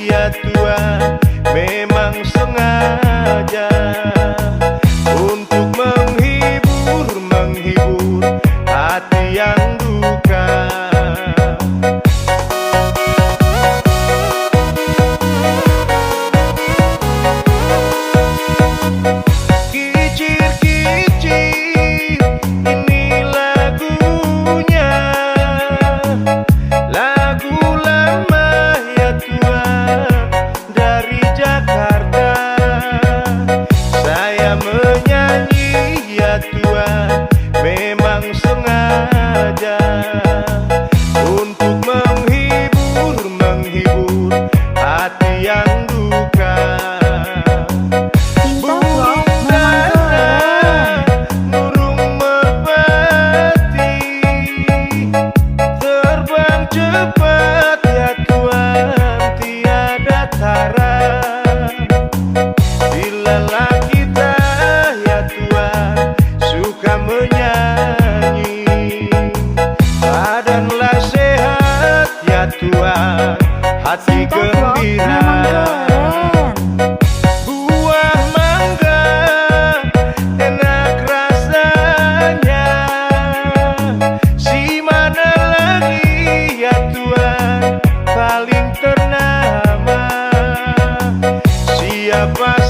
ya Tuhan, memang sengaja untuk menghibur hati yang duka. Memang sengaja untuk menghibur hati yang duka. Burung dara, burung merpati, terbang cepat ya Tuhan, tiada tara. Bila kita ya Tuhan suka menyanyi, badanlah sehat ya Tuhan, hati gembira. Buah mangga enak rasanya, si mana lagi ya Tuhan paling ternama? Siapa